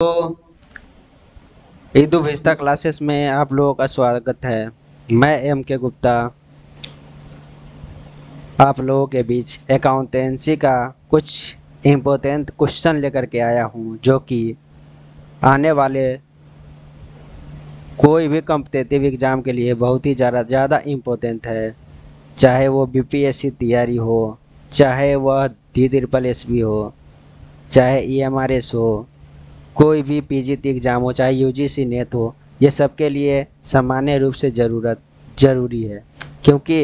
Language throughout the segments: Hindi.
तो ईदु विस्ता क्लासेस में आप लोगों का स्वागत है। मैं एम के गुप्ता आप लोगों के बीच अकाउंटेंसी का कुछ इम्पोर्टेंट क्वेश्चन लेकर के आया हूं, जो कि आने वाले कोई भी कॉम्पिटिटिव एग्ज़ाम के लिए बहुत ही ज़्यादा इम्पोर्टेंट है। चाहे वो बीपीएससी तैयारी हो, चाहे वह DSSB हो, चाहे EMRS हो, कोई भी पीजीटी एग्ज़ाम हो, चाहे यूजीसी नेट हो, ये सब के लिए सामान्य रूप से ज़रूरी है, क्योंकि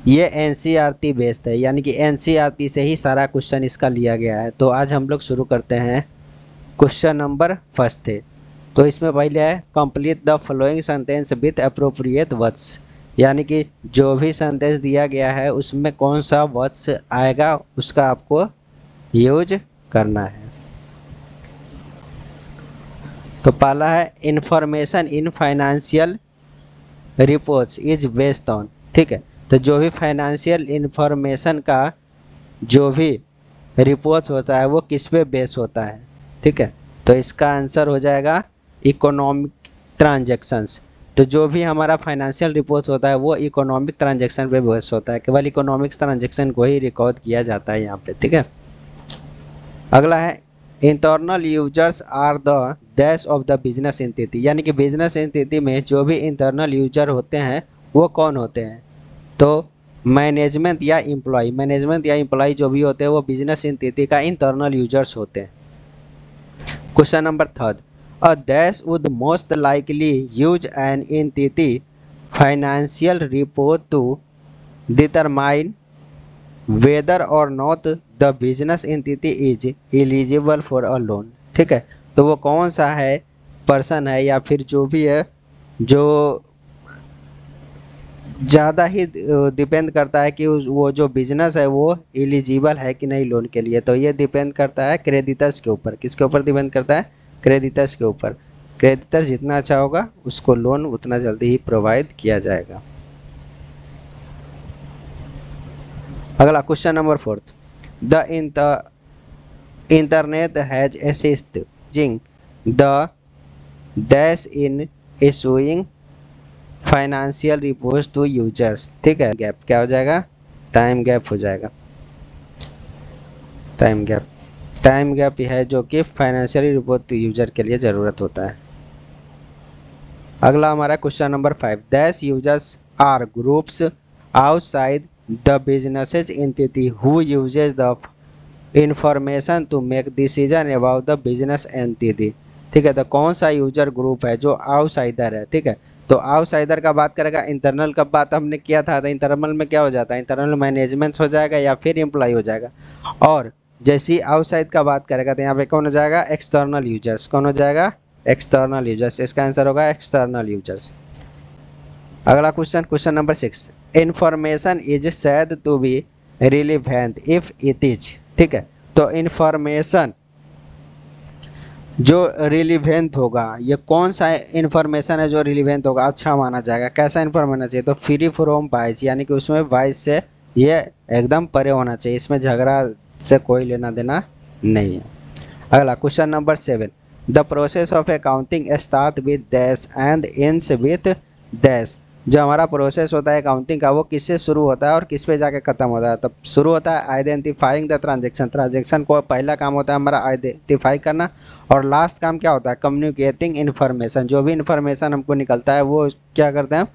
ये एनसीईआरटी बेस्ड है, यानी कि एनसीईआरटी से ही सारा क्वेश्चन इसका लिया गया है। तो आज हम लोग शुरू करते हैं। क्वेश्चन नंबर फर्स्ट है, तो इसमें पहले है complete the following sentence with appropriate words, यानी कि जो भी सेंटेंस दिया गया है उसमें कौन सा वर्ड्स आएगा उसका आपको यूज करना है। तो पहला है information in financial reports is based on. ठीक है, तो जो भी फाइनेंशियल इंफॉर्मेशन का जो भी रिपोर्ट होता है वो किस पे बेस होता है। ठीक है, तो इसका आंसर हो जाएगा इकोनॉमिक ट्रांजैक्शंस। तो जो भी हमारा फाइनेंशियल रिपोर्ट होता है वो इकोनॉमिक ट्रांजैक्शन पे बेस होता है, केवल इकोनॉमिक्स ट्रांजैक्शन को ही रिकॉर्ड किया जाता है यहाँ पे। ठीक है, अगला है internal users are the dash of the business entity, यानी कि बिजनेस एंटिटी में जो भी इंटरनल यूजर होते हैं वो कौन होते हैं। तो मैनेजमेंट या एम्प्लॉय जो भी होते हैं वो बिजनेस एंटिटी का इंटरनल यूजर्स होते हैं। Question number third, a dash would most likely use an entity financial report to determine whether or not the business entity is eligible for a loan. ठीक है, तो वो कौन सा है, पर्सन है या फिर जो भी है, जो ज़्यादा ही डिपेंड करता है कि वो जो बिजनेस है वो एलिजिबल है कि नहीं लोन के लिए। तो ये डिपेंड करता है क्रेडिटर्स के ऊपर। किसके ऊपर डिपेंड करता है? क्रेडिटर्स के ऊपर। क्रेडिटर जितना अच्छा होगा उसको लोन उतना जल्दी ही प्रोवाइड किया जाएगा। अगला question number fourth, the internet has assisted the dash in issuing financial reports to users. ठीक है, गैप क्या हो जाएगा? टाइम गैप हो जाएगा। टाइम गैप है जो कि फाइनेंशियल रिपोर्ट यूजर के लिए ज़रूरत होता है। अगला हमारा question number 5, dash users are groups outside the businesses entity who uses the information to make decision about the business entity. ठीक है, तो कौन सा यूजर ग्रुप है जो आउटसाइडर है। ठीक है, तो आउटसाइडर का बात करेगा। इंटरनल का बात हमने किया था, तो इंटरनल में क्या हो जाता है? इंटरनल मैनेजमेंट हो जाएगा या फिर एम्प्लॉय हो जाएगा। और जैसी आउटसाइड का बात करेगा तो यहाँ पे कौन हो जाएगा? External users. कौन हो जाएगा? External users. इसका आंसर होगा एक्सटर्नल यूजर्स। अगला question, question number 6, information is said to be relevant if it is. ठीक है, तो इंफॉर्मेशन जो रिलीवेंट होगा, ये कौन सा इंफॉर्मेशन है जो रिलीवेंट होगा, अच्छा माना जाएगा। कैसा इंफॉर्मेशन होना चाहिए? तो फ्री फ्रॉम बाइस, यानी कि उसमें बाइस से ये एकदम परे होना चाहिए, इसमें झगड़ा से कोई लेना देना नहीं है। अगला question number 7, the process of accounting start with dash and ends with dash. जो हमारा प्रोसेस होता है अकाउंटिंग का वो किससे शुरू होता है और किस पे जाके खत्म होता है? तब शुरू होता है आइडेंटिफाइंग द ट्रांजेक्शन। ट्रांजेक्शन को पहला काम होता है हमारा आइडेंटिफाई करना, और लास्ट काम क्या होता है? Communicating information. जो भी इन्फॉर्मेशन हमको निकलता है वो क्या करते हैं? हम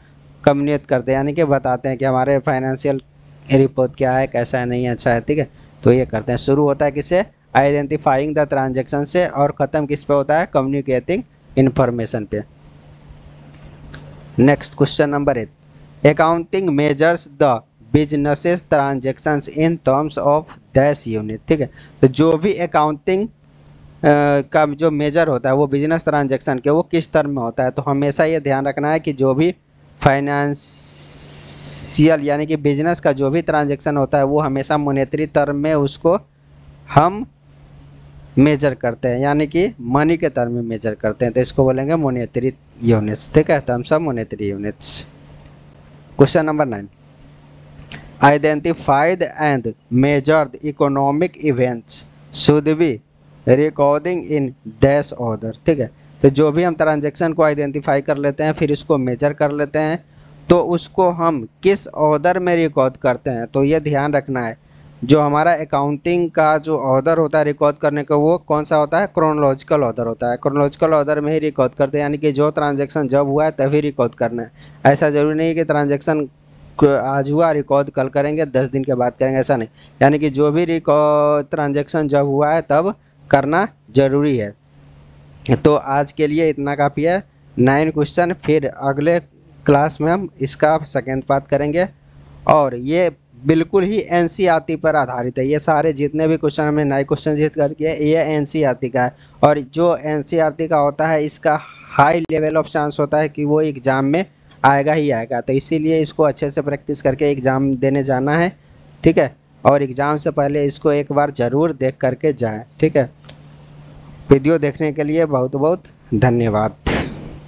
कम्युनिकेट करते हैं, यानी कि बताते हैं कि हमारे फाइनेंशियल रिपोर्ट क्या है, कैसा है, नहीं अच्छा है। ठीक है, तो ये करते हैं। शुरू होता है किससे? आइडेंटिफाइंग द ट्रांजेक्शन से, और ख़त्म किस पे होता है? कम्युनिकेटिंग इन्फॉर्मेशन पे। Next question number 8, accounting measures the businesses transactions in terms of dash unit. ठीक है, तो जो भी अकाउंटिंग का जो मेजर होता है वो बिजनेस ट्रांजेक्शन के वो किस टर्म में होता है। तो हमेशा ये ध्यान रखना है कि जो भी फाइनेंशियल यानी कि बिजनेस का जो भी ट्रांजेक्शन होता है वो हमेशा मॉनेटरी टर्म में उसको हम मेजर करते हैं, यानी कि मनी के टर्म में मेजर करते हैं, तो इसको बोलेंगे मॉनेटरी यूनिट्स। ठीक है, terms of monetary units. Question number 9, identified and measured economic events should be recording in dash order, ठीक है। तो जो भी हम ट्रांजैक्शन को आइडेंटिफाई कर लेते हैं, फिर इसको मेजर कर लेते हैं, तो उसको हम किस ऑर्डर में रिकॉर्ड करते हैं। तो ये ध्यान रखना है, जो हमारा अकाउंटिंग का जो ऑर्डर होता है रिकॉर्ड करने का, वो कौन सा होता है, क्रोनोलॉजिकल ऑर्डर होता है। क्रोनोलॉजिकल ऑर्डर में ही रिकॉर्ड करते हैं, यानी कि जो ट्रांजैक्शन जब हुआ है तभी रिकॉर्ड करना है। ऐसा जरूरी नहीं कि ट्रांजैक्शन आज हुआ रिकॉर्ड कल करेंगे, 10 दिन के बाद करेंगे, ऐसा नहीं। यानी कि जो भी रिकॉर्ड ट्रांजैक्शन जब हुआ है तब करना जरूरी है। तो आज के लिए इतना काफ़ी है, 9 क्वेश्चन। फिर अगले क्लास में हम इसका सेकेंड पार्ट करेंगे। और ये बिल्कुल ही एनसीईआरटी पर आधारित है। ये सारे जितने भी क्वेश्चन हमने 9 क्वेश्चन जित करके ये एनसीईआरटी का है। और जो एनसीईआरटी का होता है, इसका हाई लेवल ऑफ चांस होता है कि वो एग्ज़ाम में आएगा ही आएगा। तो इसीलिए इसको अच्छे से प्रैक्टिस करके एग्ज़ाम देने जाना है, ठीक है। और एग्ज़ाम से पहले इसको एक बार ज़रूर देख करके जाएं, ठीक है। वीडियो देखने के लिए बहुत बहुत धन्यवाद।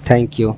Thank you.